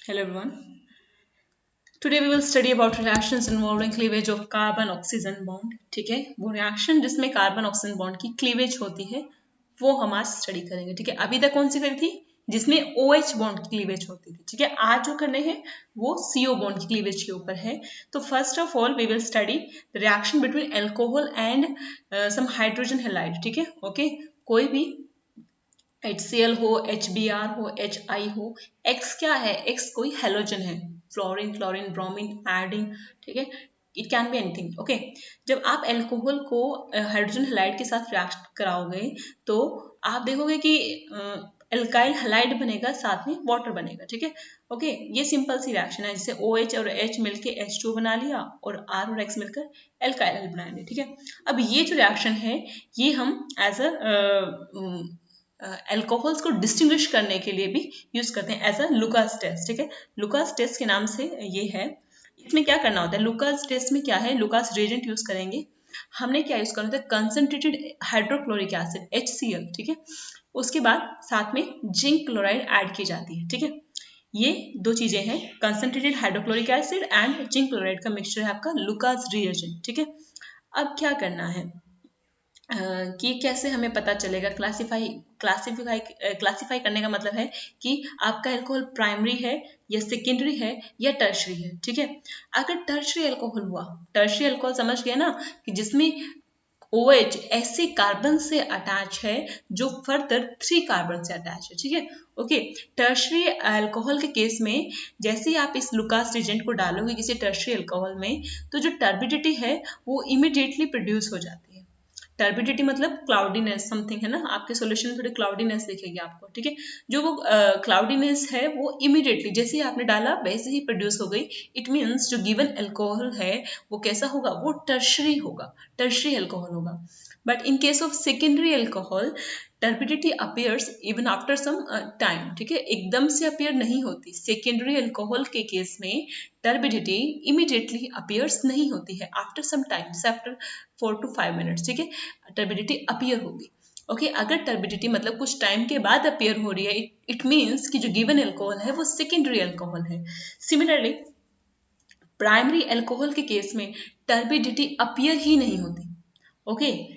Hello everyone. Today we will study about reactions involving cleavage of carbon oxygen bond. ठीक है, वो reaction जिसमें carbon oxygen bond की cleavage होती है वो हम आज स्टडी करेंगे. ठीक है, अभी तक कौन सी करी थी? जिसमें OH बॉन्ड की क्लीवेज होती थी. ठीक है, आज जो करने हैं वो CO बॉन्ड की क्लीवेज के ऊपर है. तो first of all we will study the reaction between alcohol and some hydrogen halide. ठीक है, ओके. कोई भी HCl हो, HBr हो, HI हो, X क्या है? X कोई हेलोजन है, फ्लोरीन, क्लोरीन, ब्रोमीन, आयोडीन. ठीक है, it can be anything. Okay, जब आप एल्कोहल को हाइड्रोजन हैलाइड के साथ रिएक्ट कराओगे तो आप देखोगे कि एल्काइल हैलाइड बनेगा, साथ में वाटर बनेगा. ठीक है, ओके. ये सिंपल सी रिएक्शन है, जैसे OH और H मिलके H2 बना लिया और R और X मिलकर एल्काइल बना लिया. ठीक है, अब ये जो रिएक्शन है ये हम एज अ अल्कोहल्स को डिस्टिंग्विश करने के लिए भी यूज करते हैं एज अ लुकास टेस्ट. ठीक है, लुकास टेस्ट के नाम से ये है. इसमें क्या करना होता है? लुकास टेस्ट में क्या है? लुकास रिएजेंट यूज करेंगे. हमने क्या यूज करना होता है? Concentrated hydrochloric acid HCl. ठीक है, उसके बाद साथ में जिंक क्लोराइड ऐड की जाती है. ठीक है, ये दो चीजें हैं, concentrated hydrochloric acid and zinc chloride का मिक्सचर है आपका लुकास रिएजेंट. ठीक है, अब क्या करना है कि कैसे हमें पता चलेगा? क्लासिफाई करने का मतलब है कि आपका अल्कोहल प्राइमरी है या सेकेंडरी है या टर्शरी है. ठीक है, अगर टर्शरी अल्कोहल हुआ, टर्शरी अल्कोहल समझ गया ना, कि जिसमें OH ऐसे कार्बन से अटैच है जो फर्दर 3 कार्बन से अटैच है. ठीक है, ओके. टर्शरी अल्कोहल के केस में जैसे ही आप इस लुकास रिएजेंट को डालोगे किसी टर्शरी अल्कोहल में, तो जो टर्बिडिटी है वो इमीडिएटली प्रोड्यूस हो जाती है. टर्बिडिटी मतलब क्लाउडीनेस समथिंग है ना, आपके सॉल्यूशन में थोड़ी क्लाउडीनेस दिखेगी आपको. ठीक है, जो वो क्लाउडीनेस है वो इमीडिएटली जैसे ही आपने डाला वैसे ही प्रोड्यूस हो गई. इट मीन्स जो गिवन अल्कोहल है वो कैसा होगा? वो टर्शरी होगा, टर्शरी अल्कोहल होगा. But in case of secondary alcohol turbidity appears even after some time. ठीक है, एकदम से अपियर नहीं होती. सेकेंडरी अल्कोहल के केस में टर्बिडिटी इमीडिएटली अपियर्स नहीं होती है, after some time, after 4 to 5 minutes. ठीक है, टर्बिडिटी अपियर होगी. ओके, अगर टर्बिडिटी मतलब कुछ टाइम के बाद अपियर हो रही है, इट मीन्स कि जो गिवन अल्कोहल है वो सेकेंडरी अल्कोहल है. सिमिलरली प्राइमरी अल्कोहल के केस में टर्बिडिटी अपियर ही नहीं होती. ओके,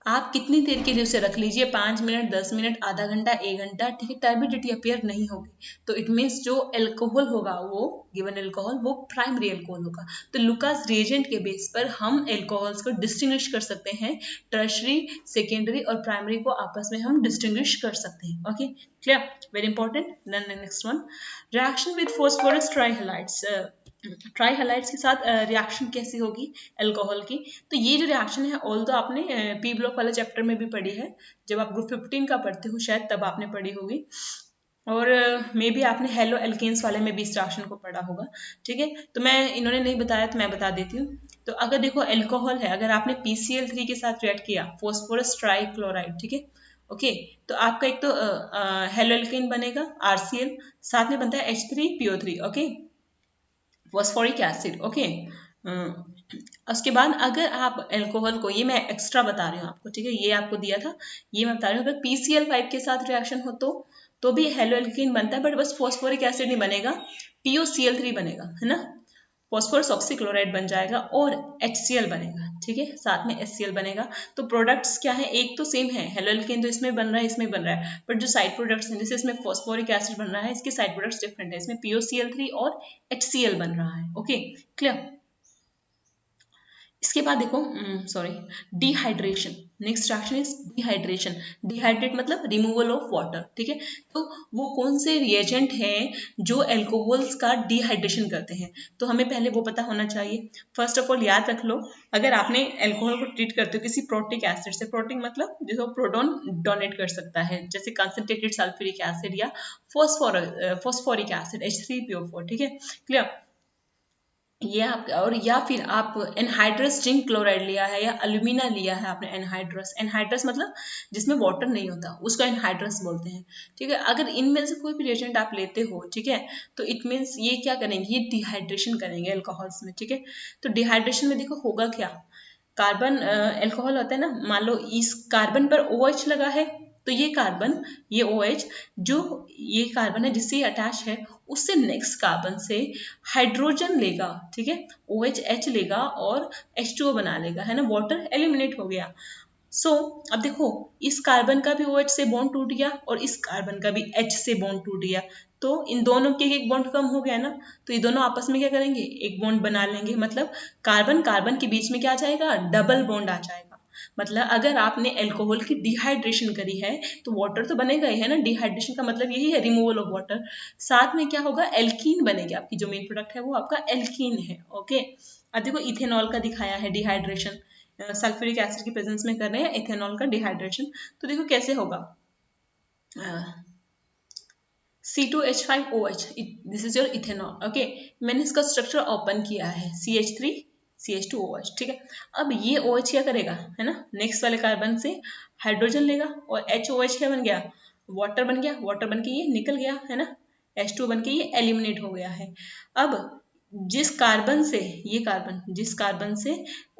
आप कितनी देर के लिए उसे रख लीजिए, 5 मिनट, 10 मिनट, आधा घंटा, 1 घंटा, ठीक है, टर्बिडिटी अपियर नहीं होगी. तो इट मीन्स जो अल्कोहल होगा वो गिवन अल्कोहल वो प्राइमरी अल्कोहल होगा. तो लुकास रिएजेंट के बेस पर हम अल्कोहल्स को डिस्टिंग्विश कर सकते हैं. टर्शरी, सेकेंडरी और प्राइमरी को आपस में हम डिस्टिंग्विश कर सकते हैं. Okay, clear? Very important. Then next one, reaction with phosphorus trihalides. Trihalides के साथ रिएक्शन कैसी होगी अल्कोहल की? तो ये जो रिएक्शन है ऑल तो आपने पी ब्लॉक वाले चैप्टर में भी पढ़ी है, जब आप ग्रुप 15 का पढ़ते हो शायद तब आपने पढ़ी होगी, और मे बी आपने हेलो एल्केन्स वाले में भी इस रिएक्शन को पढ़ा होगा. ठीक है, तो मैं इन्होंने नहीं बताया तो मैं बता देती हूँ. तो अगर देखो अल्कोहल है, अगर आपने PCl3 के साथ रिएक्ट किया, फॉस्फोरस ट्राइक्लोराइड. ठीक है, ओके, तो आपका एक तो हेलो एल्केन बनेगा RCl, साथ में बनता है H3PO3. Okay, phosphoric acid. Okay, उसके बाद अगर आप अल्कोहल को, ये मैं एक्स्ट्रा बता रही हूँ आपको, ठीक है, ये आपको दिया था, ये मैं बता रही हूँ, अगर PCl5 के साथ रिएक्शन हो तो भी हेलो एल्कीन बनता है, बट बस फॉस्फोरिक एसिड नहीं बनेगा, POCl3 बनेगा, है ना, फॉस्फोरस ऑक्सीक्लोराइड बन जाएगा और HCl बनेगा. ठीक है, साथ में HCl बनेगा. तो प्रोडक्ट्स क्या है? एक तो सेम है, हेलो एल्केन तो इसमें बन रहा है, इसमें बन रहा है, बट जो साइड प्रोडक्ट्स हैं, जैसे इसमें फॉस्फोरिक एसिड बन रहा है, इसके साइड प्रोडक्ट्स डिफरेंट है, इसमें POCl3 और HCl बन रहा है. Okay, clear? इसके बाद देखो, sorry, dehydration. Next reaction is dehydration. Dehydrate मतलब रिमूवल ऑफ वाटर. ठीक है, तो वो कौन से रिएजेंट हैं जो अल्कोहल्स का डिहाइड्रेशन करते हैं? तो हमें पहले वो पता होना चाहिए. फर्स्ट ऑफ ऑल याद रख लो, अगर आपने अल्कोहल को ट्रीट करते हो किसी प्रोटिक एसिड से, प्रोटिक मतलब जिसको प्रोटॉन डोनेट कर सकता है, जैसे कंसंट्रेटेड सल्फ्यूरिक एसिड या फॉस्फोरिक एसिड H3PO4. ठीक है, क्लियर? ये आप, और या फिर आप एनहाइड्रस जिंक क्लोराइड लिया है या अल्यूमिना लिया है आपने, एनहाइड्रस. एनहाइड्रस मतलब जिसमें वाटर नहीं होता, उसको एनहाइड्रस बोलते हैं. ठीक है, अगर इनमें से कोई भी रिएजेंट आप लेते हो, ठीक है, तो इट मीन्स ये क्या करेंगे? ये डिहाइड्रेशन करेंगे अल्कोहल्स में. ठीक है, तो डिहाइड्रेशन में देखो होगा क्या, कार्बन अल्कोहल होता है ना, मान लो इस कार्बन पर OH लगा है, तो ये कार्बन, ये OH जो ये कार्बन है जिससे अटैच है, उससे नेक्स्ट कार्बन से हाइड्रोजन लेगा, ठीक है, OH लेगा और H2O बना लेगा, है ना, वाटर एलिमिनेट हो गया। अब देखो इस कार्बन का भी OH से बॉन्ड टूट गया और इस कार्बन का भी H से बॉन्ड टूट गया, तो इन दोनों के एक बॉन्ड कम हो गया ना, तो ये दोनों आपस में क्या करेंगे, एक बॉन्ड बना लेंगे, मतलब कार्बन कार्बन के बीच में क्या आ जाएगा, डबल बॉन्ड आ जाएगा। मतलब अगर आपने अल्कोहल की डिहाइड्रेशन करी है तो वाटर तो बनेगा ही, है ना, डिहाइड्रेशन का मतलब यही है, रिमूवल ऑफ वाटर। साथ में क्या होगा, एल्कीन बनेगी, आपकी जो मेन प्रोडक्ट है वो आपका एल्कीन है। ओके, अब देखो इथेनॉल का दिखाया है डिहाइड्रेशन, सल्फ्यूरिक एसिड की प्रेजेंस में कर रहे हैं इथेनॉल का डिहाइड्रेशन, तो देखो कैसे होगा, C2H5OH, this is your ethanol. Okay, मैंने इसका स्ट्रक्चर ओपन किया है, CH3CH2OH, ठीक है। अब ये OH क्या करेगा, है ना, नेक्स्ट वाले कार्बन से हाइड्रोजन लेगा और HOH क्या बन गया, वाटर बन गया, वाटर बन के ये निकल गया, है ना, H2 बन के ये एलिमिनेट हो गया है। अब जिस कार्बन से, ये कार्बन जिस कार्बन से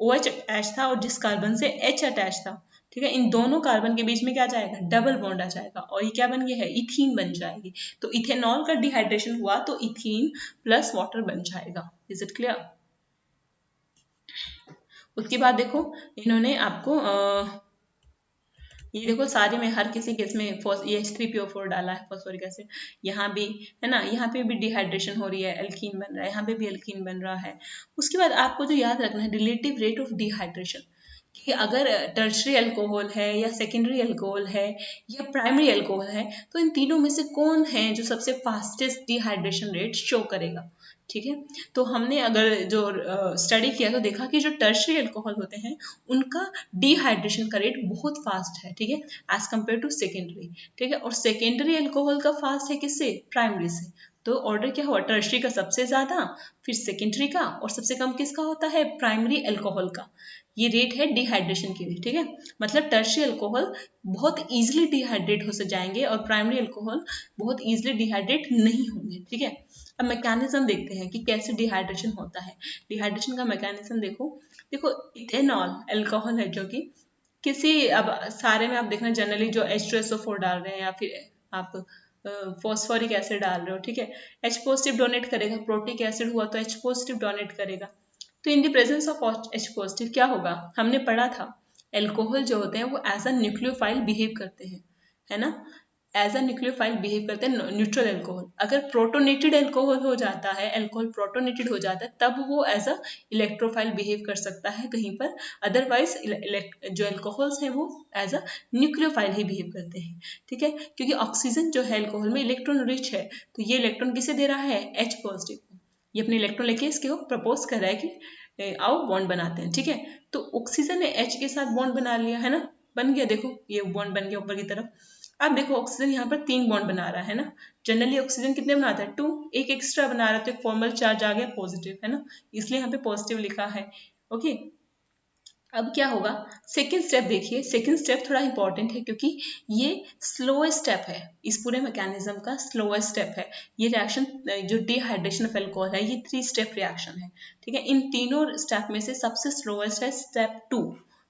OH अटैच था और जिस कार्बन से H अटैच था, ठीक है, इन दोनों कार्बन के बीच में क्या आ जाएगा, डबल बॉन्ड आ जाएगा और ये क्या बन गया है, इथीन बन जाएगी। तो इथेनॉल का डिहाइड्रेशन हुआ तो इथीन प्लस वाटर बन जाएगा। Is it clear? उसके बाद देखो इन्होंने आपको ये देखो सारे में हर किसी केस में ये H3PO4 डाला है, फॉस्फोरिक एसिड, यहाँ भी है ना, यहाँ पे भी डिहाइड्रेशन हो रही है, एल्कीन बन रहा है, यहाँ पे भी एल्कीन बन रहा है। उसके बाद आपको जो याद रखना है, रिलेटिव रेट ऑफ डिहाइड्रेशन, कि अगर टर्शरी अल्कोहल है या सेकेंडरी अल्कोहल है या प्राइमरी अल्कोहल है, तो इन तीनों में से कौन है जो सबसे फास्टेस्ट डिहाइड्रेशन रेट शो करेगा, ठीक है। तो हमने अगर जो स्टडी किया तो देखा कि जो टर्शरी अल्कोहल होते हैं उनका डिहाइड्रेशन का रेट बहुत फास्ट है, ठीक है, एज कम्पेयर टू सेकेंडरी, ठीक है। और सेकेंडरी अल्कोहल का फास्ट है किससे, प्राइमरी से। तो ऑर्डर क्या हुआ, टर्शरी का सबसे ज्यादा, फिर सेकेंडरी का, और सबसे कम किसका होता है, प्राइमरी अल्कोहल का। ये रेट है डिहाइड्रेशन की भी, ठीक है। मतलब टर्शरी अल्कोहल बहुत इजीली डिहाइड्रेट हो से जाएंगे और प्राइमरी अल्कोहल बहुत इजीली डिहाइड्रेट नहीं होंगे, ठीक है। अब मैकेनिज्म देखते हैं कि कैसे डिहाइड्रेशन होता है। डिहाइड्रेशन का मैकेनिज्म देखो, देखो इथेनॉल अल्कोहल है जो कि किसी, अब सारे में आप देखना जनरली जो H2SO4 डाल रहे हैं या फिर आप फॉस्फोरिक एसिड डाल रहे हो, ठीक है, H पॉजिटिव डोनेट करेगा, प्रोटिक एसिड हुआ तो H पॉजिटिव डोनेट करेगा। तो in the presence of H positive क्या होगा, हमने पढ़ा था एल्कोहल जो होते हैं वो एज अ न्यूक्लियोफाइल बिहेव करते हैं, है ना, एज अ न्यूक्लियोफाइल बिहेव करते हैं न्यूट्रल एल्कोहल। अगर प्रोटोनेटेड एल्कोहल हो जाता है, एल्कोहल प्रोटोनेटेड हो जाता है, तब वो एज अ इलेक्ट्रोफाइल बिहेव कर सकता है कहीं पर, अदरवाइज जो एल्कोहल्स हैं वो एज अ न्यूक्लियोफाइल ही बिहेव करते हैं, ठीक है। क्योंकि ऑक्सीजन जो है एल्कोहल में इलेक्ट्रॉन रिच है, तो ये इलेक्ट्रॉन किसे दे रहा है, H पॉजिटिव को। ये अपने इलेक्ट्रॉन लेके इसको प्रपोज कर रहा है कि आओ बॉन्ड बनाते हैं, ठीक है। तो ऑक्सीजन ने H के साथ बॉन्ड बना लिया, है ना, बन गया, देखो ये बॉन्ड बन गया ऊपर की तरफ। अब देखो ऑक्सीजन यहाँ पर 3 बॉन्ड बना रहा है ना, जनरली ऑक्सीजन कितने बनाता है, 2, एक एक्स्ट्रा बना रहा है तो एक फॉर्मल चार्ज आ गया पॉजिटिव, है ना, इसलिए यहाँ पे पॉजिटिव लिखा है। ओके, अब क्या होगा, सेकेंड स्टेप देखिए, सेकेंड स्टेप थोड़ा इंपॉर्टेंट है क्योंकि ये स्लोएस्ट स्टेप है, इस पूरे मैकेनिज्म का स्लोएस्ट स्टेप है। ये रिएक्शन जो डिहाइड्रेशन ऑफ अल्कोहल है, ये 3 स्टेप रिएक्शन है, ठीक है। इन तीनों स्टेप में से सबसे स्लोएस्ट है स्टेप 2,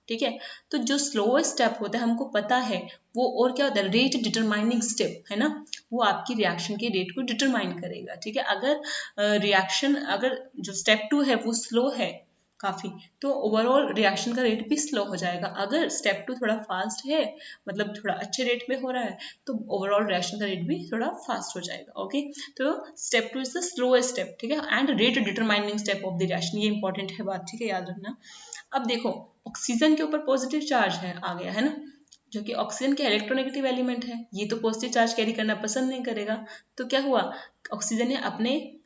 ठीक है। तो जो स्लोएस्ट स्टेप होता है हमको पता है वो, और क्या होता है, रेट डिटरमाइनिंग स्टेप, है ना, वो आपकी रिएक्शन के रेट को डिटरमाइन करेगा, ठीक है। अगर रिएक्शन अगर जो स्टेप 2 है वो स्लो है काफी, तो ओवरऑल रिएक्शन का रेट भी स्लो हो जाएगा। अगर स्टेप 2 थोड़ा फास्ट है, मतलब थोड़ा अच्छे रेट में हो रहा है, तो ओवरऑल रिएक्शन का रेट भी थोड़ा फास्ट हो जाएगा। ओके, तो step 2 is the slowest step, ठीक है, and rate determining step of the reaction, ये इंपॉर्टेंट है बात, ठीक है, याद रखना। अब देखो ऑक्सीजन के ऊपर पॉजिटिव चार्ज है आ गया, है ना, जो कि ऑक्सीजन के इलेक्ट्रोनेगेटिव एलिमेंट है, ये तो पॉजिटिव चार्ज कैरी करना पसंद नहीं करेगा। तो क्या हुआ, ऑक्सीजन ने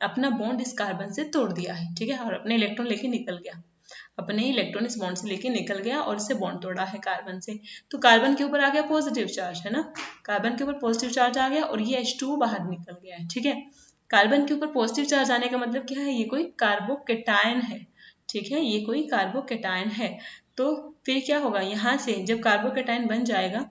अपना बॉन्ड इस कार्बन से तोड़ दिया है, ठीक है, और अपने इलेक्ट्रॉन लेके निकल गया, अपने इलेक्ट्रॉन इस बॉन्ड से लेके निकल गया और इससे बॉन्ड तोड़ा है कार्बन से। तो कार्बन के ऊपर आ गया पॉजिटिव चार्ज, है ना, कार्बन के ऊपर पॉजिटिव चार्ज आ गया और ये H2O बाहर निकल गया है, ठीक है। कार्बन के ऊपर पॉजिटिव चार्ज आने का मतलब क्या है, ये कोई कार्बोकेटायन है, ठीक है, ये कोई कार्बोकेटायन है। तो फिर क्या होगा, यहाँ से जब कार्बोकेटायन बन जाएगा,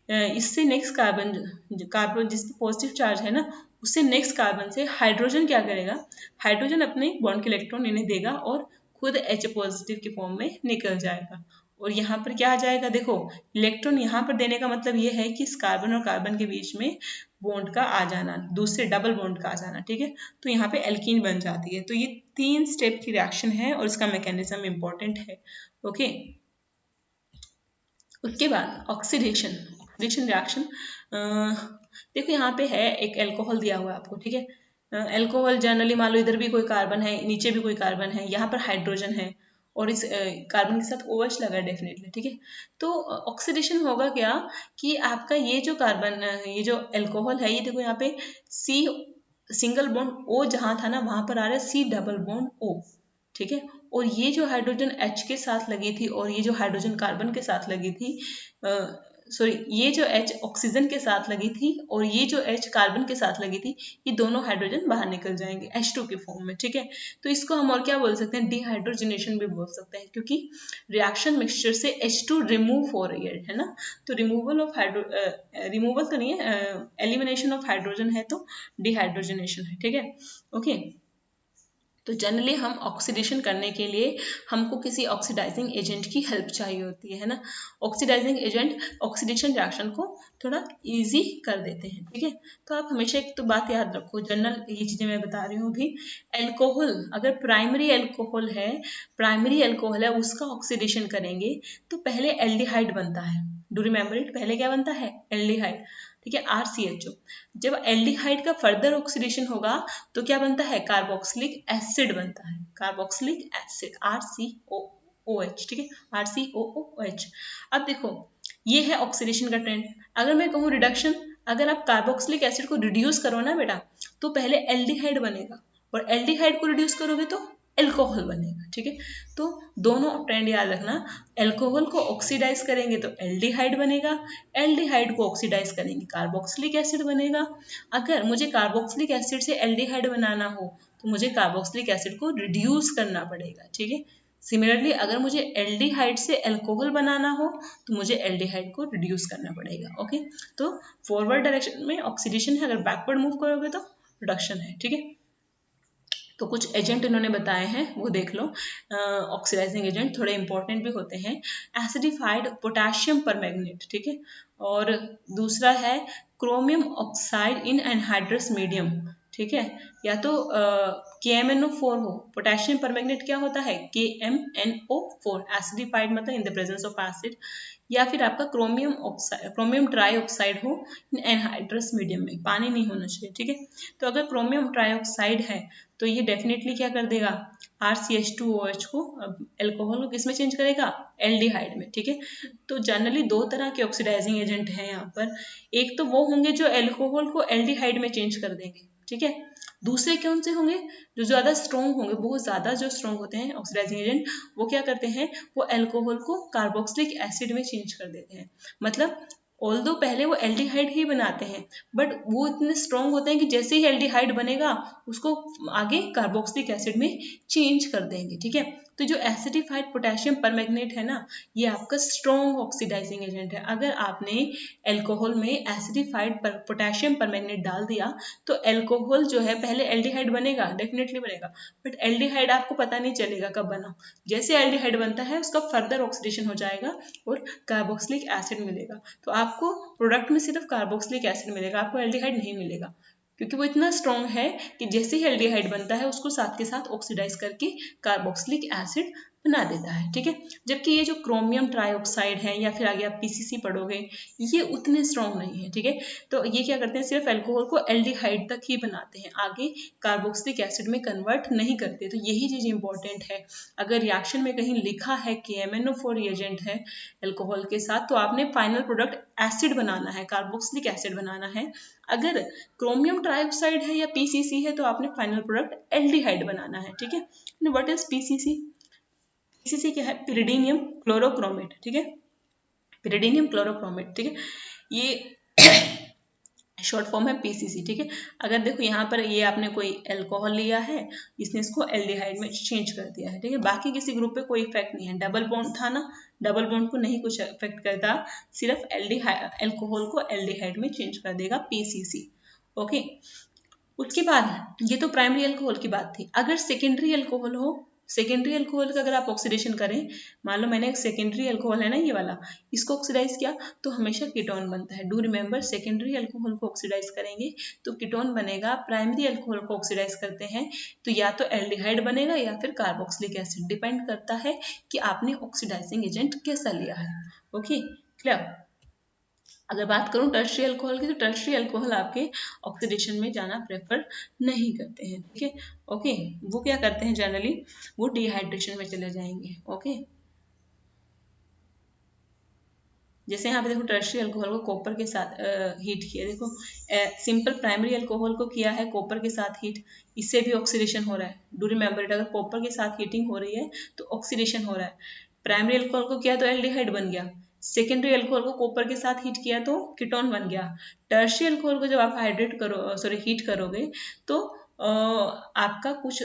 इससे नेक्स्ट कार्बन जिस पॉजिटिव चार्ज है ना, उससे नेक्स्ट कार्बन से हाइड्रोजन क्या करेगा, हाइड्रोजन अपने बॉन्ड के इलेक्ट्रॉन इन्हें देगा और खुद H पॉजिटिव के फॉर्म में निकल जाएगा। और यहाँ पर क्या आ जाएगा, देखो इलेक्ट्रॉन यहाँ पर देने का मतलब ये है कि इस कार्बन और कार्बन के बीच में बॉन्ड का आ जाना, दूसरे डबल बॉन्ड का आ जाना, ठीक है। तो यहाँ पे एल्कीन बन जाती है। तो ये 3 स्टेप की रिएक्शन है और इसका मैकेनिज्म इंपॉर्टेंट है। ओके, उसके बाद ऑक्सीडेशन रिएक्शन। देखो यहाँ पे है एक एल्कोहल दिया हुआ है आपको, ठीक है। एल्कोहल जनरली मान लो इधर भी कोई कार्बन है, नीचे भी कोई कार्बन है, यहाँ पर हाइड्रोजन है और इस कार्बन के साथ OH लगा है डेफिनेटली, ठीक है। तो ऑक्सीडेशन होगा क्या कि आपका ये जो कार्बन ये जो एल्कोहल है, ये देखो यहाँ पे C सिंगल बॉन्ड O जहाँ था ना वहां पर आ रहा है C डबल बॉन्ड O, ठीक है। और ये जो हाइड्रोजन H के साथ लगी थी और ये जो हाइड्रोजन कार्बन के साथ लगी थी, सॉरी ये जो H ऑक्सीजन के साथ लगी थी और ये जो H कार्बन के साथ लगी थी, ये दोनों हाइड्रोजन बाहर निकल जाएंगे H2 के फॉर्म में, ठीक है। तो इसको हम और क्या बोल सकते हैं, डिहाइड्रोजनेशन भी बोल सकते हैं, क्योंकि रिएक्शन मिक्सचर से H2 रिमूव हो रही है ना। तो रिमूवल ऑफ रिमूवल तो नहीं है, एलिमिनेशन ऑफ हाइड्रोजन है तो डिहाइड्रोजनेशन है, ठीक है। ओके, तो जनरली हम ऑक्सीडेशन करने के लिए हमको किसी ऑक्सीडाइजिंग एजेंट की हेल्प चाहिए होती है ना। ऑक्सीडाइजिंग एजेंट ऑक्सीडेशन रिएक्शन को थोड़ा इजी कर देते हैं, ठीक है। तो आप हमेशा एक तो बात याद रखो, जनरल ये चीज़ें मैं बता रही हूँ भी, एल्कोहल अगर प्राइमरी एल्कोहल है उसका ऑक्सीडेशन करेंगे तो पहले एल्डिहाइड बनता है। डू रिमेंबर इट, पहले क्या बनता है, एल्डिहाइड, ठीक है, RCHO। जब एल्डिहाइड का फर्दर ऑक्सीडेशन होगा तो क्या बनता है, कार्बोक्सिलिक एसिड बनता है, कार्बोक्सिलिक एसिड RCOOH, ठीक है, RCOOH। अब देखो ये है ऑक्सीडेशन का ट्रेंड। अगर मैं कहूँ रिडक्शन, अगर आप कार्बोक्सिलिक एसिड को रिड्यूस करो ना बेटा, तो पहले एल्डिहाइड बनेगा और एल्डिहाइड को रिड्यूस करोगे तो एल्कोहल बनेगा, ठीक है। तो दोनों ट्रेंड याद रखना, एल्कोहल को ऑक्सीडाइज करेंगे तो एल्डिहाइड बनेगा, एल्डिहाइड को ऑक्सीडाइज करेंगे कार्बोक्सिलिक एसिड बनेगा। अगर मुझे कार्बोक्सिलिक एसिड से एल्डिहाइड बनाना हो तो मुझे कार्बोक्सिलिक एसिड को रिड्यूस करना पड़ेगा, ठीक है। सिमिलरली अगर मुझे एल्डिहाइड से एल्कोहल बनाना हो तो मुझे एल्डिहाइड को रिड्यूस करना पड़ेगा। ओके, तो फॉरवर्ड डायरेक्शन में ऑक्सीडेशन है, अगर बैकवर्ड मूव करोगे तो रिडक्शन है, ठीक है। तो कुछ एजेंट इन्होंने बताए हैं वो देख लो। ऑक्सीडाइजिंग एजेंट थोड़े इंपॉर्टेंट भी होते हैं। एसिडिफाइड पोटेशियम परमैंगनेट, ठीक है। और दूसरा है क्रोमियम ऑक्साइड इन एनहाइड्रस मीडियम, ठीक है। या तो KMNO4 हो, पोटेशियम परमैंगनेट क्या होता है, KMNO4, एसिडिफाइड मतलब in the presence of acid, या फिर आपका क्रोमियम ट्राई ऑक्साइड हो एनहाइड्रस मीडियम में, पानी नहीं होना चाहिए, ठीक है। तो अगर क्रोमियम ट्राई ऑक्साइड है तो ये डेफिनेटली क्या कर देगा, RCH2OH को एल्कोहल को किस में चेंज करेगा, एल्डिहाइड में, ठीक है। तो जनरली दो तरह के ऑक्सीडाइजिंग एजेंट हैं यहाँ पर। एक तो वो होंगे जो एल्कोहल को एल्डिहाइड में चेंज कर देंगे, ठीक है। दूसरे कौन से होंगे, जो ज़्यादा स्ट्रॉन्ग होंगे, बहुत ज़्यादा जो स्ट्रॉन्ग होते हैं ऑक्सीडाइजिंग एजेंट, वो क्या करते हैं, वो एल्कोहल को कार्बोक्सिलिक एसिड में चेंज कर देते हैं। मतलब ऑल्दो पहले वो एल्डिहाइड ही बनाते हैं, बट वो इतने स्ट्रॉन्ग होते हैं कि जैसे ही एल्डिहाइड बनेगा उसको आगे कार्बोक्सिलिक एसिड में चेंज कर देंगे, ठीक है। तो जो एसिडिफाइड पोटेशियम परमैंगनेट है ना, ये आपका स्ट्रॉन्ग ऑक्सीडाइजिंग एजेंट है। अगर आपने एल्कोहल में एसिडिफाइड पोटेशियम परमैंगनेट डाल दिया तो एल्कोहल जो है पहले एल्डिहाइड बनेगा, डेफिनेटली बनेगा, बट एल्डिहाइड आपको पता नहीं चलेगा कब बना। जैसे एल्डिहाइड बनता है उसका फर्दर ऑक्सीडेशन हो जाएगा और कार्बोक्सिलिक एसिड मिलेगा। तो आपको प्रोडक्ट में सिर्फ कार्बोक्सिलिक एसिड मिलेगा, आपको एल्डिहाइड नहीं मिलेगा, क्योंकि वो इतना स्ट्रॉन्ग है कि जैसे ही एल्डिहाइड बनता है उसको साथ के साथ ऑक्सीडाइज करके कार्बोक्सिलिक एसिड बना देता है, ठीक है। जबकि ये जो क्रोमियम ट्राइऑक्साइड है या फिर आगे आप PCC पढ़ोगे, ये उतने स्ट्रॉन्ग नहीं है, ठीक है। तो ये क्या करते हैं, सिर्फ एल्कोहल को एल्डिहाइड तक ही बनाते हैं, आगे कार्बोक्सिलिक एसिड में कन्वर्ट नहीं करते। तो यही चीज़ इंपॉर्टेंट है। अगर रिएक्शन में कहीं लिखा है KMNO4 एजेंट है एल्कोहल के साथ, तो आपने फाइनल प्रोडक्ट एसिड बनाना है, कार्बोक्सिलिक एसिड बनाना है। अगर क्रोमियम ट्राइऑक्साइड है या PCC है तो आपने फाइनल प्रोडक्ट एल्डिहाइड बनाना है, ठीक है। What is PCC? PCC क्या है, पिरिडीनियम क्लोरोक्रोमेट, ठीक है, पिरिडीनियम क्लोरोक्रोमेट, ठीक है। ये शॉर्ट फॉर्म है PCC, ठीक है। अगर देखो यहाँ पर ये आपने कोई एल्कोहल लिया है, इसने इसको एल्डिहाइड में चेंज कर दिया है, ठीक है। बाकी किसी ग्रुप पे कोई इफेक्ट नहीं है, डबल बॉन्ड था ना, डबल बॉन्ड को नहीं कुछ इफेक्ट करता, सिर्फ एल्कोहल को एल्डिहाइड में चेंज कर देगा PCC। ओके, उसके बाद ये तो प्राइमरी एल्कोहल की बात थी। अगर सेकेंडरी एल्कोहल हो सेकेंडरी अल्कोहल का अगर आप ऑक्सीडेशन करें, मान लो मैंने एक सेकेंडरी अल्कोहल है ना ये वाला, इसको ऑक्सीडाइज किया तो हमेशा कीटोन बनता है। डू रिमेंबर, सेकेंडरी अल्कोहल को ऑक्सीडाइज करेंगे तो कीटोन बनेगा। प्राइमरी अल्कोहल को ऑक्सीडाइज करते हैं तो या तो एल्डिहाइड बनेगा या फिर कार्बोक्सिलिक एसिड, डिपेंड करता है कि आपने ऑक्सीडाइजिंग एजेंट कैसा लिया है। Okay, clear. अगर बात करूं टर्शियरी अल्कोहल की, तो टर्शियरी अल्कोहल आपके ऑक्सीडेशन में जाना प्रेफर नहीं करते हैं, ठीक है। ओके, वो क्या करते हैं जनरली, वो डिहाइड्रेशन में चले जाएंगे। ओके, जैसे यहाँ पे देखो टर्शियरी अल्कोहल को कॉपर के साथ हीट किया, देखो सिंपल प्राइमरी अल्कोहल को किया है कॉपर के साथ हीट, इससे भी ऑक्सीडेशन हो रहा है। डू रिमेंबर इट, अगर कॉपर के साथ हीटिंग हो रही है तो ऑक्सीडेशन हो रहा है। प्राइमरी अल्कोहल को किया तो एल्डिहाइड बन गया, सेकेंडरी अल्कोहल को कॉपर के साथ हीट किया तो कीटोन बन गया। टर्शियरी अल्कोहल को जब आप हाइड्रेट करो, सॉरी हीट करोगे तो आपका कुछ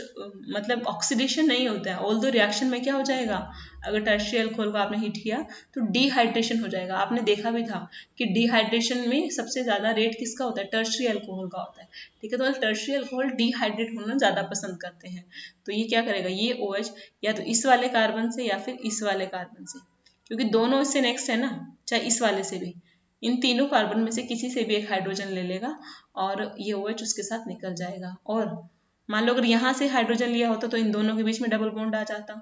मतलब ऑक्सीडेशन नहीं होता है, ऑल्दो रिएक्शन में क्या हो जाएगा, अगर टर्शियरी अल्कोहल को आपने हीट किया तो डिहाइड्रेशन हो जाएगा। आपने देखा भी था कि डिहाइड्रेशन में सबसे ज़्यादा रेट किसका होता है, टर्शियरी अल्कोहल का होता है, ठीक है। तो टर्शियरी अल्कोहल डिहाइड्रेट होना ज़्यादा पसंद करते हैं, तो ये क्या करेगा, ये OH या तो इस वाले कार्बन से या फिर इस वाले कार्बन से, क्योंकि दोनों इससे नेक्स्ट है ना, चाहे इस वाले से भी, इन तीनों कार्बन में से किसी से भी एक हाइड्रोजन ले लेगा और ये OH उसके साथ निकल जाएगा। और मान लो अगर यहाँ से हाइड्रोजन लिया होता तो इन दोनों के बीच में डबल बॉन्ड आ जाता,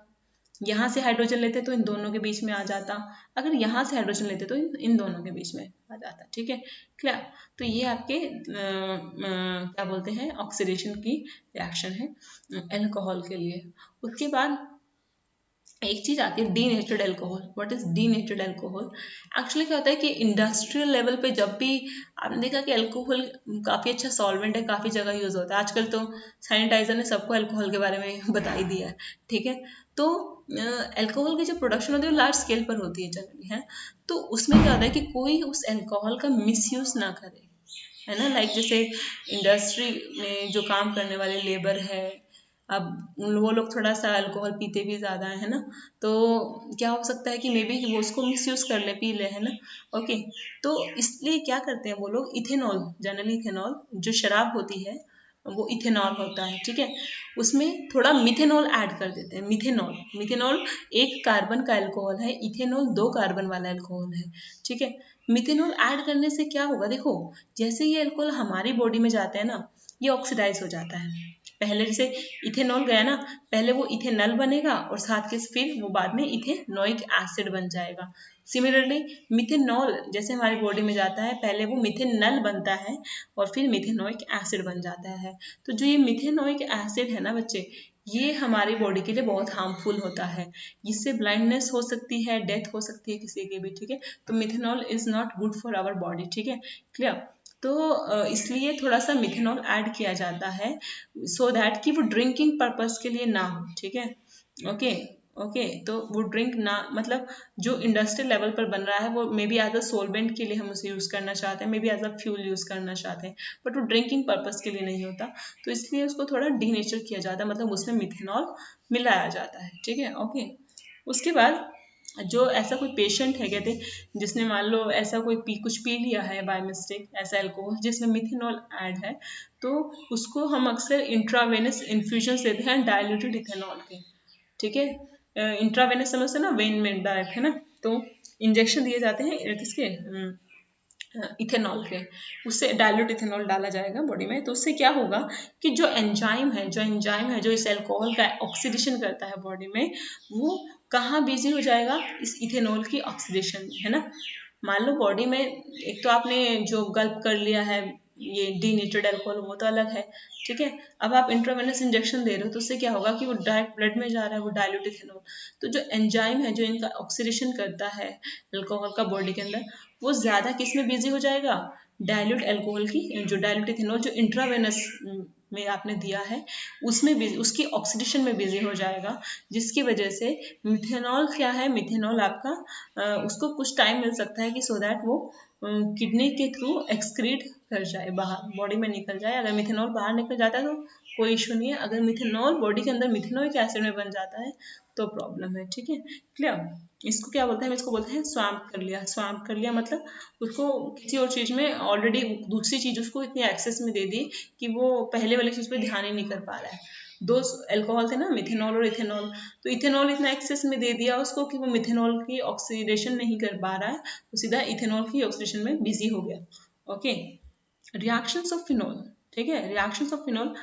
यहाँ से हाइड्रोजन लेते तो इन दोनों के बीच में आ जाता, अगर यहाँ से हाइड्रोजन लेते तो इन दोनों के बीच में आ जाता, ठीक है, क्लियर। तो ये आपके क्या बोलते हैं, ऑक्सीडेशन की रिएक्शन है अल्कोहल के लिए। उसके बाद एक चीज आती है denatured alcohol. What is denatured alcohol? Actually क्या होता है कि इंडस्ट्रियल लेवल पे जब भी आपने देखा कि अल्कोहल काफी अच्छा सॉल्वेंट है, काफी जगह यूज होता है, आजकल तो सैनिटाइजर ने सबको अल्कोहल के बारे में बता ही दिया है, ठीक है। तो अल्कोहल की जो प्रोडक्शन होती है वो लार्ज स्केल पर होती है जनरली, है। तो उसमें क्या होता है कि कोई उस अल्कोहल का मिसयूज ना करे, है ना। लाइक जैसे इंडस्ट्री में जो काम करने वाले लेबर है, अब वो लोग थोड़ा सा अल्कोहल पीते भी ज़्यादा है ना, तो क्या हो सकता है कि मे बी वो उसको मिसयूज कर ले, पी ले, है ना। ओके, तो इसलिए क्या करते हैं वो लोग, इथेनॉल, जनरली इथेनॉल जो शराब होती है वो इथेनॉल होता है, ठीक है, उसमें थोड़ा मिथेनॉल ऐड कर देते हैं। मिथेनॉल, मिथेनॉल एक कार्बन का अल्कोहल है, इथेनॉल 2 कार्बन वाला अल्कोहल है, ठीक है। मिथेनॉल ऐड करने से क्या होगा, देखो जैसे ये अल्कोहल हमारी बॉडी में जाता है ना, ये ऑक्सीडाइज हो जाता है। पहले जैसे इथेनॉल गया ना, पहले वो इथेनॉल बनेगा और साथ के फिर वो बाद में इथेनोइक एसिड बन जाएगा। सिमिलरली मिथेनॉल जैसे हमारी बॉडी में जाता है, पहले वो मिथेनॉल बनता है और फिर मिथेनोइक एसिड बन जाता है। तो जो ये मिथेनोइक एसिड है ना बच्चे, ये हमारी बॉडी के लिए बहुत हार्मफुल होता है, इससे ब्लाइंडनेस हो सकती है, डेथ हो सकती है किसी की भी, ठीक है। तो methanol is not good for our body, ठीक है, क्लियर। तो इसलिए थोड़ा सा मिथेनॉल ऐड किया जाता है सो दैट कि वो ड्रिंकिंग पर्पस के लिए ना हो, ठीक है। ओके, ओके, तो वो ड्रिंक ना, मतलब जो इंडस्ट्रियल लेवल पर बन रहा है वो maybe as a solvent के लिए हम उसे यूज़ करना चाहते हैं, maybe as a fuel use करना चाहते हैं, बट वो ड्रिंकिंग पर्पस के लिए नहीं होता, तो इसलिए उसको थोड़ा डीनेचर किया जाता है, मतलब उसमें मिथेनॉल मिलाया जाता है, ठीक है। ओके, उसके बाद जो ऐसा कोई पेशेंट है कहते जिसने मान लो ऐसा कोई कुछ पी लिया है बाय मिस्टेक, ऐसा अल्कोहल जिसमें मिथेनॉल ऐड है, तो उसको हम अक्सर इंट्रावेनस इन्फ्यूजन देते हैं डायल्यूटेड इथेनॉल के, ठीक है। इंट्रावेनस समझते ना, वेन में डायरेक्ट, है ना, तो इंजेक्शन दिए जाते हैं किसके, इथेनॉल के, उससे डायल्यूट इथेनॉल डाला जाएगा बॉडी में, तो उससे क्या होगा कि जो एंजाइम है, जो इस अल्कोहल का ऑक्सीडेशन करता है बॉडी में, वो कहाँ बिजी हो जाएगा, इस इथेनॉल की ऑक्सीडेशन में, है ना। मान लो बॉडी में एक तो आपने जो गल्प कर लिया है ये डीनेचर्ड अल्कोहल, वो तो अलग है, ठीक है। अब आप इंट्रावेनस इंजेक्शन दे रहे हो तो उससे क्या होगा कि वो डायरेक्ट ब्लड में जा रहा है वो डायल्यूट इथेनॉल, तो जो एंजाइम है जो इनका ऑक्सीडेशन करता है अल्कोहल का बॉडी के अंदर, वो ज़्यादा किस में बिजी हो जाएगा, डायल्यूट अल्कोहल की, जो डायल्यूट इथेनॉल जो इंट्रावेनस में आपने दिया है उसमें बिजी, उसकी ऑक्सीडेशन में बिजी हो जाएगा, जिसकी वजह से मिथेनॉल क्या है, मिथेनॉल आपका उसको कुछ टाइम मिल सकता है कि सो दैट वो किडनी के थ्रू एक्सक्रीट कर जाए, बाहर बॉडी में निकल जाए। अगर मिथेनॉल बाहर निकल जाता है तो कोई इशू नहीं है, अगर मिथेनॉल बॉडी के अंदर मिथेनोइक एसिड में बन जाता है तो प्रॉब्लम है, ठीक है, क्लियर। इसको क्या बोलते हैं, इसको बोलते हैं स्वाम्प कर लिया। स्वाम्प कर लिया मतलब उसको किसी और चीज़ में ऑलरेडी दूसरी चीज़ उसको इतनी एक्सेस में दे दी कि वो पहले वाली चीज़ पे ध्यान ही नहीं कर पा रहा है, दो अल्कोहल थे ना, मिथेनॉल और इथेनॉल, तो इथेनॉल इतना एक्सेस में दे दिया उसको कि वो मिथेनॉल की ऑक्सीडेशन नहीं कर पा रहा है, वो सीधा इथेनॉल की ऑक्सीडेशन में बिजी हो गया। ओके, रिएक्शंस ऑफ फिनॉल, ठीक है, reactions of phenol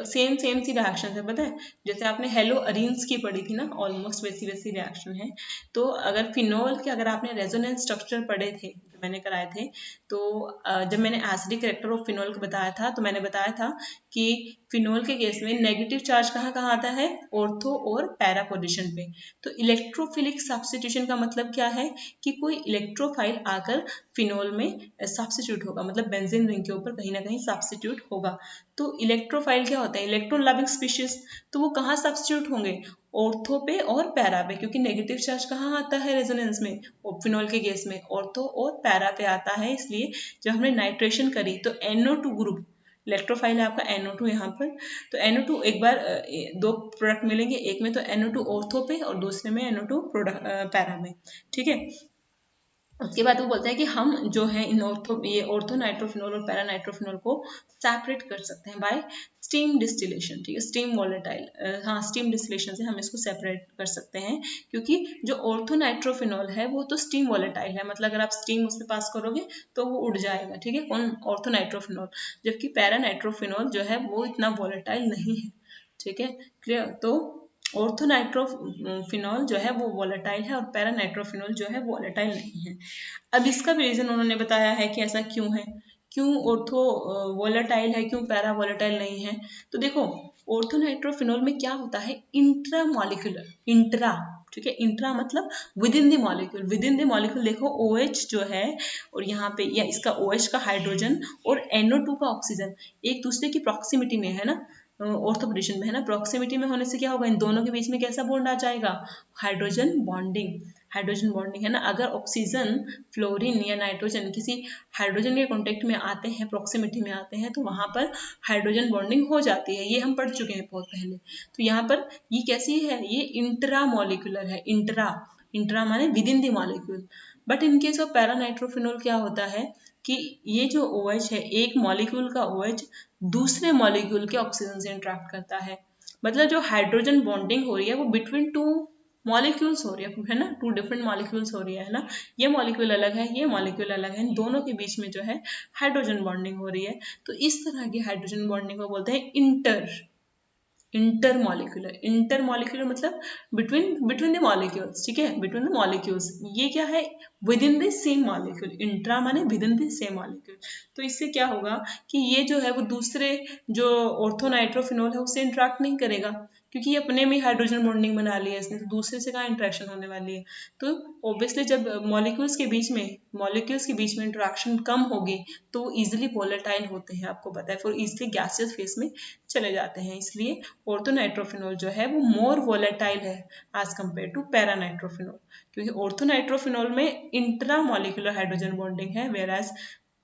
same same सी रिएक्शन है, पता है, जैसे आपने हेलो अरीन्स की पढ़ी थी ना, ऑलमोस्ट वैसी वैसी रिएक्शन है। तो अगर फिनॉल के अगर आपने रेजोनेंस स्ट्रक्चर पढ़े थे जो मैंने कराए थे, तो जब मैंने एसिडिक कैरेक्टर ऑफ फिनॉल को बताया था, तो मैंने बताया था कि फिनॉल के केस में नेगेटिव चार्ज कहाँ कहाँ आता है, ऑर्थो और पैरा पोजिशन पे। तो इलेक्ट्रोफिलिक सब्स्टिट्यूशन का मतलब क्या है कि कोई इलेक्ट्रोफाइल आकर फिनॉल में सब्स्टिट्यूट होगा, मतलब बेंजीन रिंग के ऊपर कहीं ना कहीं सब्स्टिट्यूट होगा। तो इलेक्ट्रोफाइल क्या होता है, इलेक्ट्रॉन लविंग स्पीशीज, तो वो कहाँ सब्स्टिट्यूट होंगे, ऑर्थो पे और पैरा पे, क्योंकि नेगेटिव चार्ज कहाँ आता है रेजोनेंस में, फिनॉल के केस में ऑर्थो और पैरा पे आता है। इसलिए जब हमने नाइट्रेशन करी तो NO2 ग्रुप इलेक्ट्रोफाइल है आपका NO2 यहाँ पर, तो NO2 एक बार दो प्रोडक्ट मिलेंगे, एक में तो NO2 ऑर्थो पे और दूसरे में NO2 प्रोडक्ट पैरा में, ठीक है। उसके बाद वो बोलता है कि हम जो है इन ऑर्थो नाइट्रोफिनॉल और पैरा नाइट्रोफिनॉल को सेपरेट कर सकते हैं बाय स्टीम डिस्टिलेशन, ठीक है, स्टीम वॉलेटाइल, हाँ स्टीम डिस्टिलेशन से हम इसको सेपरेट कर सकते हैं, क्योंकि जो ऑर्थो नाइट्रोफिनॉल है वो तो स्टीम वॉलेटाइल है, मतलब अगर आप स्टीम उस पर पास करोगे तो वो उड़ जाएगा, ठीक है, कौन, ऑर्थो नाइट्रोफिनॉल, जबकि पैरा नाइट्रोफिनॉल जो है वो इतना वॉलेटाइल नहीं है, ठीक है, क्लियर। तो ऑर्थोनाइट्रोफिनॉल जो है वो वॉलेटाइल है और पैरानाइट्रोफिनॉल जो है वॉलेटाइल नहीं है। अब इसका भी रीजन उन्होंने बताया है कि ऐसा क्यों है, क्यों ऑर्थो वॉलेटाइल है, क्यों पैरा वॉलेटाइल नहीं है। तो देखो ऑर्थोनाइट्रोफिनॉल में क्या होता है, इंट्रा मॉलिक्यूलर, इंट्रा, ठीक है, इंट्रा मतलब with in the molecule, with in the molecule देखो OH जो है और यहाँ पे या इसका OH का हाइड्रोजन और NO2 का ऑक्सीजन एक दूसरे की प्रॉक्सिमिटी में है ना, ऑर्थो पोजीशन में है ना, प्रॉक्सिमिटी में होने से क्या होगा, इन दोनों के बीच में कैसा बॉन्ड आ जाएगा, हाइड्रोजन बॉन्डिंग, हाइड्रोजन बॉन्डिंग है ना। अगर ऑक्सीजन, फ्लोरीन या नाइट्रोजन किसी हाइड्रोजन के कॉन्टेक्ट में आते हैं, प्रॉक्सिमिटी में आते हैं, तो वहां पर हाइड्रोजन बॉन्डिंग हो जाती है, ये हम पढ़ चुके हैं बहुत पहले। तो यहाँ पर ये कैसी है, ये इंट्रा मॉलिक्यूलर है, इंट्रा, इंट्रा माने within the molecule. But in case of paranitrophenol क्या होता है कि ये जो OH है, एक मॉलिक्यूल का OH दूसरे मॉलिक्यूल के ऑक्सीजन से इंटरेक्ट करता है, मतलब जो हाइड्रोजन बॉन्डिंग हो रही है वो बिटवीन टू मॉलिक्यूल्स हो रही है ना, टू डिफरेंट मॉलिक्यूल्स हो रही है ना, ये मॉलिक्यूल अलग है, ये मॉलिक्यूल अलग है, इन दोनों के बीच में जो है हाइड्रोजन बॉन्डिंग हो रही है। तो इस तरह की हाइड्रोजन बॉन्डिंग को बोलते हैं इंटर मॉलिक्यूलर मतलब बिटवीन बिटवीन द मॉलिक्यूल्स, ठीक है, बिटवीन द मॉलिक्यूल्स, ये क्या है, within the same molecule, intra माने within the same molecule. तो इससे क्या होगा कि ये जो है वो दूसरे जो ऑर्थोनाइट्रोफिनॉल है उससे इंटरेक्ट नहीं करेगा, क्योंकि ये अपने में हाइड्रोजन बॉन्डिंग बना लिया इसने, तो दूसरे से कहाँ इंटरेक्शन होने वाली है। तो ऑब्वियसली जब मॉलिक्यूल्स के बीच में इंटरेक्शन कम होगी तो वो इजिली वोलेटाइल होते हैं, आपको पता है, फिर इजिली गैसियस फेस में चले जाते हैं। इसलिए ऑर्थोनाइट्रोफिनॉल जो है वो मोर वोलेटाइल है एज कम्पेयर टू पैरानाइट्रोफिनॉल, क्योंकि ऑर्थोनाइट्रोफिनॉल में इंट्रा मॉलिक्यूलर हाइड्रोजन बॉन्डिंग है, वेयर एज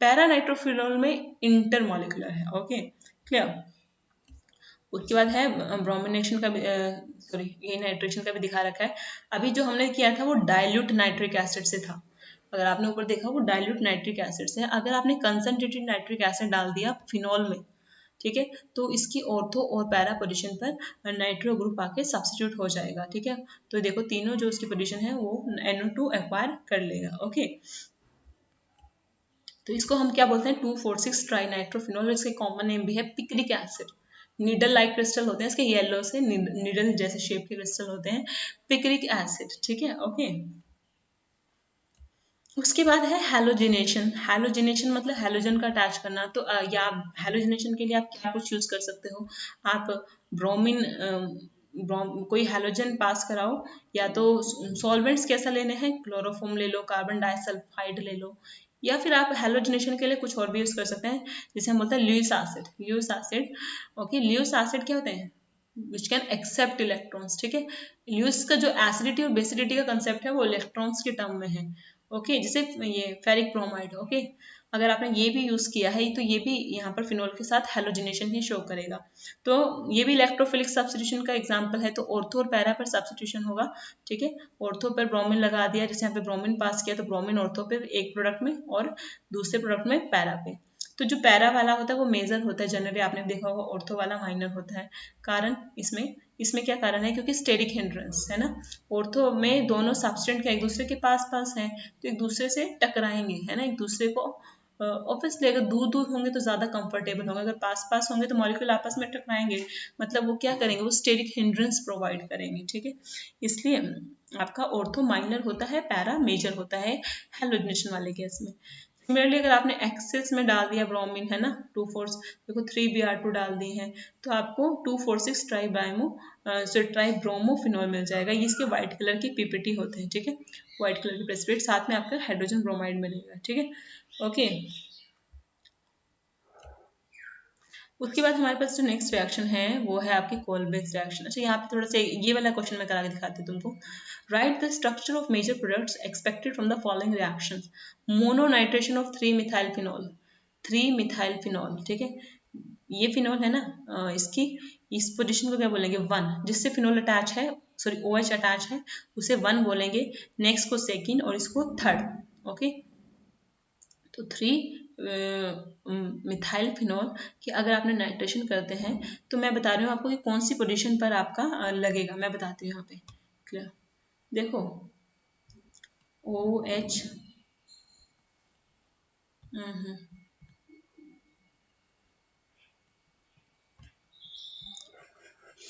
पैरानाइट्रोफिनॉल में इंटर मॉलिक्यूलर है। Okay, clear. उसके बाद है ब्रोमिनेशन का भी, सॉरी ये नाइट्रेशन का भी दिखा रखा है। अभी जो हमने किया था वो डाइल्यूट नाइट्रिक एसिड से था, अगर आपने ऊपर देखा वो डाइल्यूट नाइट्रिक एसिड से, अगर आपने कंसंट्रेटेड नाइट्रिक एसिड डाल दिया फिनॉल में, ठीक है, तो इसकी ऑर्थो और पैरा पोजीशन पर नाइट्रो ग्रुप आके सब्स्टिट्यूट हो जाएगा, ठीक है। तो देखो तीनों जो उसकी पोजीशन है वो NO2 एक्वायर कर लेगा। ओके, तो इसको हम क्या बोलते हैं, 2,4,6 ट्राई नाइट्रोफिनॉल, इसके कॉमन नेम भी है picric acid. Needle like crystal होते हैं इसके, येलो से नीडल जैसे शेप के क्रिस्टल होते हैं, पिक्रिक एसिड, ठीक है। ओके, उसके बाद है हैलोजिनेशन। हैलोजिनेशन मतलब हैलोजन का अटैच करना। तो या हैलोजिनेशन के लिए आप क्या कुछ यूज कर सकते हो, आप ब्रोमीन कोई हैलोजन पास कराओ, या तो सॉल्वेंट्स कैसा लेने हैं, क्लोरोफॉर्म ले लो, कार्बन डाइसल्फाइड ले लो, या फिर आप हैलोजिनेशन के लिए कुछ और भी यूज कर सकते हैं, जिसे हम बोलते हैं Lewis acid, Lewis acid. Okay, Lewis acid क्या होते हैं, विच कैन एक्सेप्ट इलेक्ट्रॉन्स, ठीक है। ल्यूइस का जो एसिडिटी और बेसिडिटी का कंसेप्ट है वो इलेक्ट्रॉन्स के टर्म में है। ओके, जैसे ये फेरिक ब्रोमाइड। ओके, अगर आपने ये भी यूज किया है तो ये भी यहाँ पर फिनॉल के साथ हैलोजिनेशन ही शो करेगा। तो ये भी इलेक्ट्रोफिलिक सब्स्टिट्यूशन का एग्जांपल है। तो ऑर्थो और पैरा पर सब्स्टिट्यूशन होगा, ठीक है। ऑर्थो पर ब्रोमीन लगा दिया, जैसे यहाँ पे ब्रोमीन पास किया तो ब्रोमीन ऑर्थो पे एक प्रोडक्ट में और दूसरे प्रोडक्ट में पैरा पे। तो जो पैरा वाला होता है वो मेजर होता है, जनरली आपने देखा होगा, ऑर्थो वाला माइनर होता है। कारण इसमें इसमें क्या कारण है, क्योंकि स्टेरिक हिंड्रेंस है ना, ऑर्थो में दोनों सब्सटेंट क्या एक दूसरे के पास पास हैं, तो एक दूसरे से टकराएंगे, है ना, एक दूसरे को ऑब्वियसली अगर दूर दूर होंगे तो ज़्यादा कंफर्टेबल होंगे, अगर पास पास होंगे तो मॉलिक्यूल आपस में टकराएंगे, मतलब वो क्या करेंगे, वो स्टेरिक हिंड्रेंस प्रोवाइड करेंगे, ठीक है। इसलिए आपका ऑर्थो माइनर होता है, पैरा मेजर होता है हैलोजनेशन वाले केस में। सिमिलरली अगर आपने एक्सेस में डाल दिया ब्रोमीन, है ना, 2,4 देखो 3Br2 डाल दिए हैं, तो आपको 2,4,6 ट्राइब्रोमोफिनॉल मिल जाएगा। ये इसके व्हाइट कलर की पीपीटी होते हैं, ठीक है, व्हाइट कलर के प्रेसिपिटेट, साथ में आपका हाइड्रोजन ब्रोमाइड मिलेगा, ठीक है, ओके। उसके बाद हमारे पास जो नेक्स्ट रिएक्शन है वो है आपकी कोलब्रुक रिएक्शन। अच्छा, यहाँ पे थोड़ा सा ये वाला क्वेश्चन मैं करा के दिखाती हूँ तुमको। Write the structure of major products expected from the following reactions. Mononitration of three methyl phenol, ठीक है, ये फिनॉल है ना, इसकी इस पोजीशन को क्या बोलेंगे, 1, जिससे फिनॉल अटैच है, सॉरी OH अटैच है, उसे 1 बोलेंगे, नेक्स्ट को सेकेंड और इसको थर्ड, ओके। तो 3 मिथाइल फिनॉल कि अगर आपने नाइट्रेशन करते हैं तो मैं बता रही हूँ आपको कि कौन सी पोजीशन पर आपका लगेगा, मैं बताती हूँ यहाँ पे, क्लियर, देखो OH,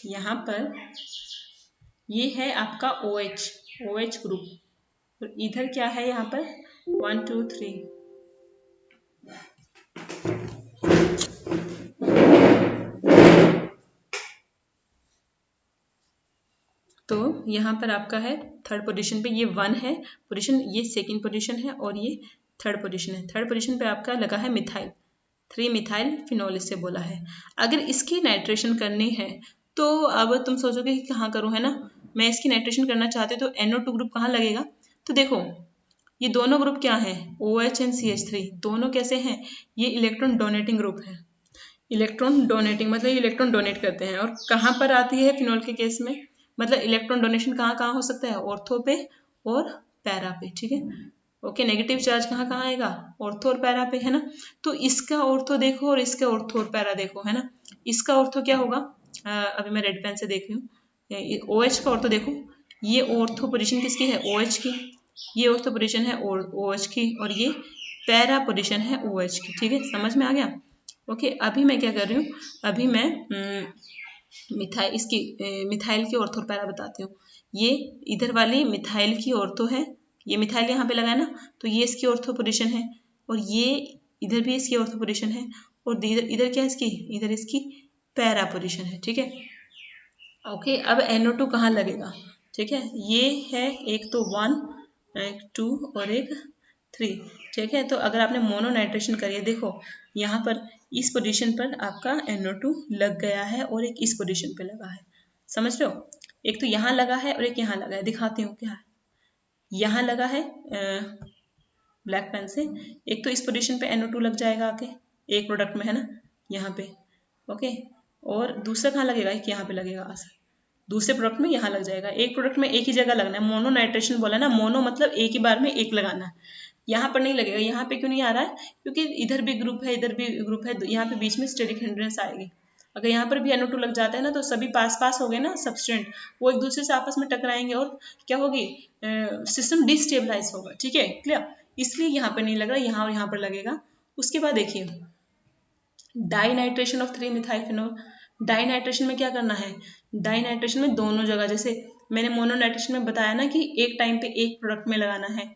यहाँ पर ये है आपका OH ग्रुप, और इधर क्या है यहाँ पर 1 2 3, तो यहाँ पर आपका है थर्ड पोजीशन पे, ये 1 है पोजीशन, ये सेकंड पोजीशन है और ये थर्ड पोजीशन है। थर्ड पोजीशन पे आपका लगा है मिथाइल, 3-मिथाइल फिनॉल इससे बोला है। अगर इसकी नाइट्रेशन करनी है तो अब तुम सोचोगे कि कहाँ करूँ, है ना, मैं इसकी नाइट्रेशन करना चाहती हूँ तो NO2 ग्रुप कहाँ लगेगा। तो देखो ये दोनों ग्रुप क्या है, OH एंड CH3, दोनों कैसे हैं, ये इलेक्ट्रॉन डोनेटिंग ग्रुप है। इलेक्ट्रॉन डोनेटिंग मतलब ये इलेक्ट्रॉन डोनेट करते हैं, और कहाँ पर आती है फिनॉल के केस में, मतलब इलेक्ट्रॉन डोनेशन कहाँ कहाँ हो सकता है, ऑर्थो पे और पैरा पे, ठीक है, ओके। नेगेटिव चार्ज कहाँ कहाँ आएगा, ऑर्थो और पैरा पे, है ना। तो इसका ऑर्थो देखो और इसका ऑर्थो और पैरा देखो, है ना, इसका ऑर्थो क्या होगा, अभी मैं रेड पेन से देख रही हूँ, OH का ऑर्थो देखो, ये ऑर्थो पोजीशन किसकी है, OH की, ये ऑर्थो पोजीशन है OH की, और ये पैरा पोजीशन है OH की, ठीक है, समझ में आ गया, ओके। अभी मैं क्या कर रही हूँ, अभी मैं मिथाइल की ऑर्थो और पैरा बताती हूँ। ये इधर वाली मिथाइल की ऑर्थो है, ये मिथाइल यहाँ पे लगा है ना, तो ये इसकी ऑर्थो पोजीशन है, और ये इधर भी इसकी ऑर्थो पोजीशन है, और इधर इधर क्या है इसकी, इधर इसकी पैरा पोजीशन है, ठीक है, ओके। अब NO2 कहाँ लगेगा, ठीक है, ये है एक तो 1, एक 2 और एक 3, ठीक है। तो अगर आपने मोनो नाइट्रेशन करी है, देखो यहाँ पर इस पोजीशन पर आपका NO2 लग गया है और एक इस पोजीशन पे लगा है, समझ रहे हो, एक तो यहाँ लगा है और एक यहाँ लगा है, दिखाती हूँ क्या है, यहाँ लगा है ब्लैक पेन से, एक तो इस पोजीशन पे NO2 लग जाएगा आके एक प्रोडक्ट में, है ना, यहाँ पे, ओके, और दूसरा कहाँ लगेगा, एक यहाँ पे लगेगा, दूसरे प्रोडक्ट में यहाँ लग जाएगा, एक प्रोडक्ट में एक ही जगह लगना है, मोनो नाइट्रेशन बोला ना, मोनो मतलब एक ही बार में एक लगाना है, यहाँ पर नहीं लगेगा, यहाँ पे क्यों नहीं आ रहा है, क्योंकि इधर भी ग्रुप है इधर भी ग्रुप है, यहाँ पे बीच में स्टेरिक हिंड्रेंस आएगी, अगर यहाँ पर भी NO2 लग जाता है ना तो सभी पास पास हो गए ना सब्सटेंट, वो एक दूसरे से आपस में टकराएंगे और क्या होगी, सिस्टम डिस्टेबलाइज होगा, ठीक है, क्लियर, इसलिए यहाँ पर नहीं लग रहा, यहाँ और यहाँ पर लगेगा। उसके बाद देखिए dinitration of three methyl phenol, dinitration में क्या करना है, डाई नाइट्रेशन में दोनों जगह, जैसे मैंने मोनो नाइट्रेशन में बताया ना कि एक टाइम पे एक प्रोडक्ट में लगाना है,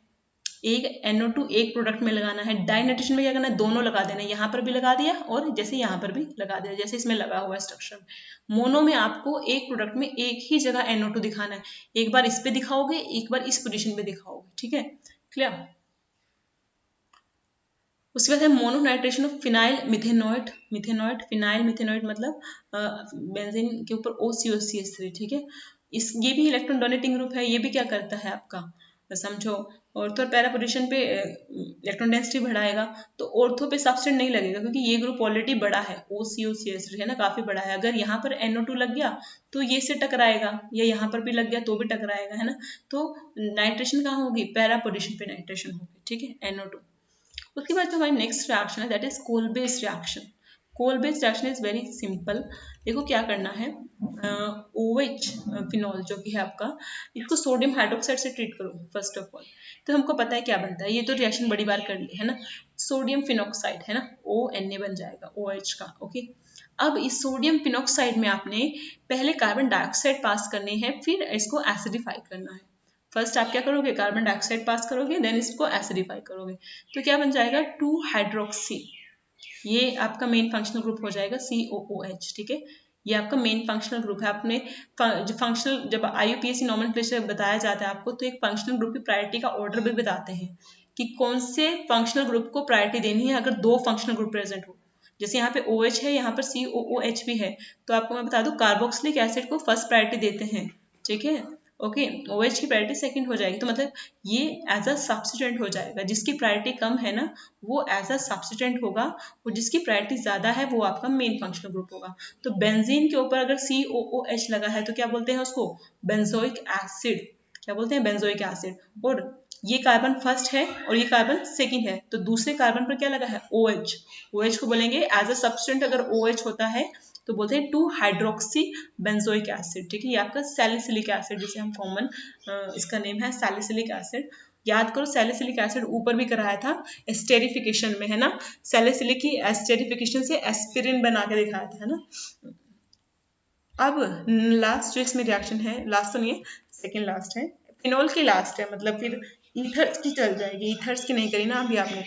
एक NO2 एक प्रोडक्ट में लगाना है, डाई नाइट्रेशन में क्या करना है, दोनों लगा देना, यहाँ पर भी लगा दिया और जैसे यहाँ पर भी लगा दिया, जैसे इसमें लगा हुआ है स्ट्रक्चर। मोनो में आपको एक प्रोडक्ट में एक ही जगह NO2 दिखाना है, एक बार इस पे दिखाओगे एक बार इस पोजीशन पे दिखाओगे, ठीक है, क्लियर। उसके बाद है mononitration of phenyl methanoid phenyl methanoid मतलब बेंजीन के ऊपर OCOCH3, ठीक है, इस ये भी इलेक्ट्रॉन डोनेटिंग ग्रुप है, ये भी क्या करता है आपका, समझो, ऑर्थो और पैरा पोजीशन पे इलेक्ट्रॉन डेंसिटी बढ़ाएगा, तो ऑर्थो पे सब्सटेंट नहीं लगेगा क्योंकि ये ग्रुप ऑलरेडी बड़ा है, OCOCH3 है ना, काफी बड़ा है, अगर यहाँ पर NO2 लग गया तो ये से टकराएगा, या यहाँ पर भी लग गया तो भी टकराएगा, है ना, तो नाइट्रेशन कहाँ होगी, पैरा पोजीशन पे नाइट्रेशन होगी, ठीक है, NO2, उसके बाद जो हमारी नेक्स्ट रिएक्शन है that is Kolbe's reaction. Kolbe's reaction is very simple. देखो क्या करना है, OH फिनॉल जो कि है आपका, इसको सोडियम हाइड्रोक्साइड से ट्रीट करो फर्स्ट ऑफ ऑल। तो हमको पता है क्या बनता है, ये तो रिएक्शन बड़ी बार कर ली है ना, सोडियम फिनॉक्साइड है ना, ONA बन जाएगा OH का। ओके, अब इस सोडियम फिनॉक्साइड में आपने पहले कार्बन डाइऑक्साइड पास करनी है, फिर इसको एसिडिफाई करना है। फर्स्ट आप क्या करोगे, कार्बन डाइऑक्साइड पास करोगे, देन इसको एसिडिफाई करोगे, तो क्या बन जाएगा 2 हाइड्रोक्सी। ये आपका मेन फंक्शनल ग्रुप हो जाएगा COOH। ठीक है, ये आपका मेन फंक्शनल ग्रुप है। आपने जो फंक्शनल, जब IUPAC नॉमेनक्लेचर बताया जाता है आपको, तो एक फंक्शनल ग्रुप की प्रायोरिटी का ऑर्डर भी बताते हैं कि कौन से फंक्शनल ग्रुप को प्रायोरिटी देनी है अगर 2 फंक्शनल ग्रुप प्रेजेंट हो। जैसे यहाँ पे OH है, यहाँ पर COOH भी है, तो आपको मैं बता दूं कार्बोक्सिलिक एसिड को फर्स्ट प्रायोरिटी देते हैं। ठीक है, ओके, OH की प्रायोरिटी सेकंड हो जाएगी, तो मतलब ये एज अ सब्स्टिट्यूएंट हो जाएगा। जिसकी प्रायोरिटी कम है ना वो एज अ सब्स्टिट्यूएंट होगा, और जिसकी प्रायोरिटी ज्यादा है वो आपका मेन फंक्शनल ग्रुप होगा। तो बेंजीन के ऊपर अगर COOH लगा है तो क्या बोलते हैं उसको, बेंजोइक एसिड। क्या बोलते हैं, बेंजोइक एसिड। और ये कार्बन फर्स्ट है और ये कार्बन सेकंड है, तो दूसरे कार्बन पर क्या लगा है, OH। OH को बोलेंगे एज अ सब्स्टिट्यूएंट, अगर OH होता है तो बोलते हैं 2 हाइड्रोक्सी बेंजोइक एसिड। ठीक है, ये आपका सैलिसिलिक एसिड, जिसे हम कॉमन इसका नेम है सैलिसिलिक एसिड। याद करो सैलिसिलिक एसिड ऊपर भी कराया था एस्टेरिफिकेशन में, है ना, सैलिसिलिक की एस्टेरिफिकेशन से एस्पिरिन बना के दिखाया था, है ना। अब लास्ट जो इसमें रिएक्शन है, लास्ट तो नहीं है, सेकेंड लास्ट है, फिनोल की लास्ट है, मतलब फिर ईथर्स की चल जाएगी, ईथर्स की नहीं करी ना अभी आपने।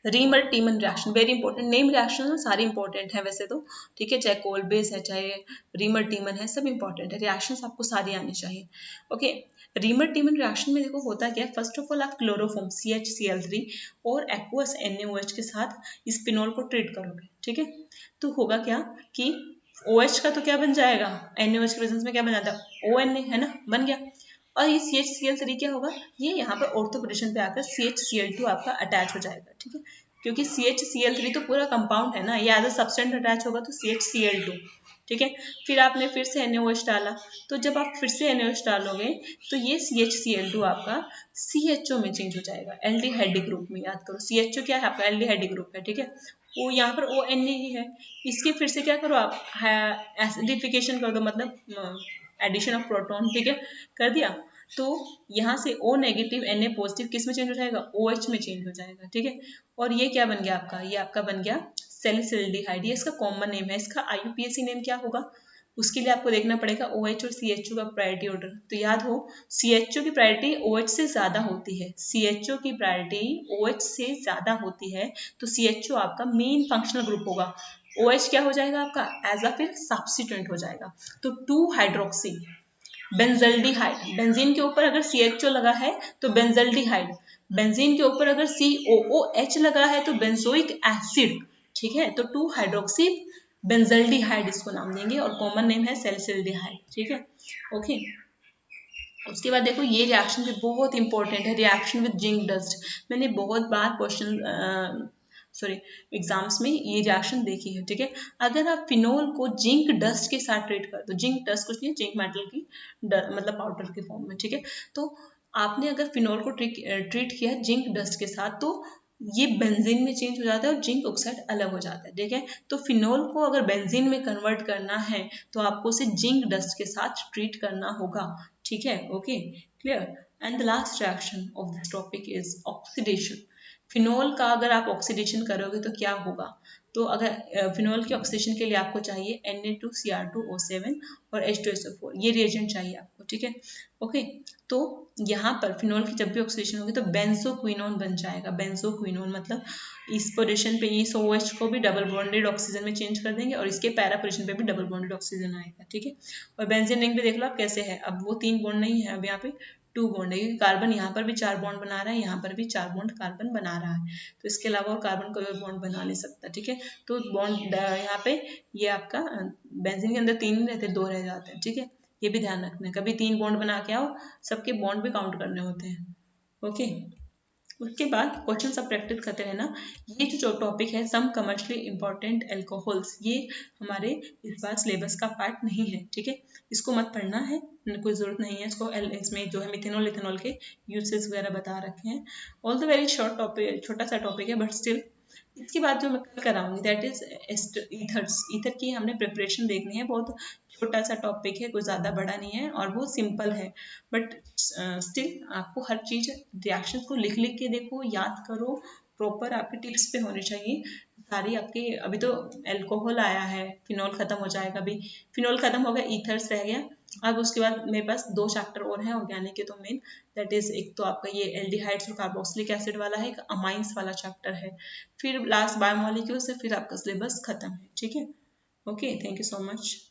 Reimer Tiemann reaction very important, name reaction सारे इंपॉर्टेंट है वैसे तो। ठीक है, चाहे कोल बेस है चाहे रीमर टीमन है, सब इंपॉर्टेंट है, रिएक्शंस आपको सारी आनी चाहिए। ओके, रीमर टीमन रिएक्शन में देखो होता क्या है, फर्स्ट ऑफ ऑल आप क्लोरोफॉर्म CHCl3 और एक्वस NaOH के साथ इस फिनोल को ट्रीट करोगे। ठीक है, तो होगा क्या कि OH का तो क्या बन जाएगा, NaOH के प्रेजेंस में क्या बन जाता है, ONA, है ना, बन गया। और ये CHCl3 क्या होगा, ये यहाँ पर ऑर्थो पोजीशन पे आकर CHCl2 आपका अटैच हो जाएगा। ठीक है, क्योंकि CHCl3 तो पूरा कंपाउंड है ना, ये एज अ सब्सटेंट अटैच होगा तो CHCl2। ठीक है, फिर आपने फिर से NaOH डाला, तो जब आप फिर से NaOH डालोगे तो ये CHCl2 आपका CHO में चेंज हो जाएगा, एल्डिहाइड ग्रुप में। याद करो CHO क्या है आपका, एल्डिहाइड ग्रुप है। ठीक है, वो यहाँ पर ONA ही है, इसके फिर से क्या करो आप, एसिडिफिकेशन कर दो, मतलब एडिशन ऑफ प्रोटॉन। ठीक है, कर दिया, तो यहाँ से O नेगेटिव Na पॉजिटिव किस में चेंज हो जाएगा, OH में चेंज हो जाएगा। ठीक है, और ये क्या बन गया आपका, ये आपका बन गया सैलिसिल्डिहाइड। ये इसका कॉमन नेम है, इसका IUPAC नेम क्या होगा, उसके लिए आपको देखना पड़ेगा OH और CHO का प्रायोरिटी ऑर्डर। तो याद हो CHO की प्रायोरिटी OH से ज्यादा होती है, CHO की प्रायोरिटी OH से ज्यादा होती है, तो CHO आपका मेन फंक्शनल ग्रुप होगा। OH क्या हो जाएगा आपका, एज अ फिर सब्स्टिट्यूएंट हो जाएगा। तो 2 हाइड्रोक्सी बेंजल्डिहाइड, बेंजीन के ऊपर अगर CHO लगा है तो बेंजल्डिहाइड, बेंजीन के ऊपर अगर COOH लगा है तो बेंजोइक एसिड। ठीक है, तो 2 हाइड्रोक्सी बेंजल्डिहाइड इसको नाम देंगे, और कॉमन नेम है सैलिसिल्डिहाइड। ठीक है, ओके। उसके बाद देखो ये रिएक्शन भी बहुत इंपॉर्टेंट है, रिएक्शन विद जिंक डस्ट। मैंने बहुत बार क्वेश्चन सॉरी एग्जाम्स में ये रिएक्शन देखी है। ठीक है, अगर आप फिनोल को जिंक डस्ट के साथ ट्रीट कर दो, जिंक डस्ट कुछ नहीं, जिंक मेटल की मतलब पाउडर के फॉर्म में। ठीक है, तो आपने अगर फिनोल को ट्रीट किया जिंक डस्ट के साथ, तो ये बेंजीन में चेंज हो जाता है और जिंक ऑक्साइड अलग हो जाता है। ठीक है, तो फिनोल को अगर बेंजीन में कन्वर्ट करना है तो आपको उसे जिंक डस्ट के साथ ट्रीट करना होगा। ठीक है, okay, clear. And the last reaction of this topic is oxidation. Phenol का अगर आप ऑक्सीडेशन करोगे तो क्या होगा, तो अगर फिनोल के ऑक्सीडेशन के लिए आपको चाहिए Na2Cr2O7 और H2SO4, ये रिएजेंट चाहिए आपको। ठीक है, ओके, तो यहाँ पर फिनोल की जब भी ऑक्सीडेशन होगी तो बेंजोक्विनोन बन जाएगा। बेंजोक्विनोन मतलब इस पोजीशन पे इस OH को भी डबल बॉन्डेड ऑक्सीजन में चेंज कर देंगे और इसके पैरा पोजीशन पे भी डबल बॉन्डेड ऑक्सीजन आएगा। ठीक है, और बेंजीन रिंग भी देख लो आप कैसे है, अब वो 3 बॉन्ड नहीं है, अब यहाँ पे 2 बॉन्ड है, क्योंकि कार्बन यहाँ पर भी 4 बॉन्ड बना रहा है, यहाँ पर भी 4 बॉन्ड कार्बन बना रहा है, तो इसके अलावा और कार्बन कोई और बॉन्ड बना नहीं सकता। ठीक है, तो बॉन्ड यहाँ पे ये आपका बेंजीन के अंदर 3 नहीं रहते, 2 रह जाते हैं। ठीक है, ये भी ध्यान रखना है, कभी 3 बॉन्ड बना के आओ, सबके बॉन्ड भी काउंट करने होते हैं। ओके, उसके बाद क्वेश्चन सब प्रैक्टिस करते रहना। ये जो टॉपिक है सम कमर्शियली इंपॉर्टेंट एल्कोहल्स, ये हमारे इस बार सिलेबस का पार्ट नहीं है, ठीक है। इसको मत पढ़ना है, कोई जरूरत नहीं है इसको। इसमें जो है मिथेनॉल इथेनॉल के यूसेस वगैरह बता रखे हैं। All the very short topic, छोटा सा टॉपिक है बट स्टिल। इसके बाद जो मैं कल कराऊंगी दैट इज ईथर्स। ईथर की हमने प्रिपरेशन देखनी है, बहुत छोटा सा टॉपिक है, कोई ज़्यादा बड़ा नहीं है और बहुत सिंपल है, बट स्टिल आपको हर चीज़ रिएक्शन को लिख लिख के देखो, याद करो, प्रॉपर आपके टिप्स पे होने चाहिए सारी आपके। अभी तो एल्कोहल आया है, फिनॉल खत्म हो जाएगा, अभी फिनॉल खत्म हो गया, ईथर्स रह गया। अब उसके बाद मेरे पास 2 चैप्टर और हैं ऑर्गेनिक के, तो मेन दैट इज एक तो आपका ये एल्डिहाइड्स और कार्बोक्सिलिक एसिड वाला है, एक अमाइंस वाला चैप्टर है, फिर लास्ट बायोमोलिक्यूल से फिर आपका सिलेबस खत्म है, ठीक है। Okay, thank you so much.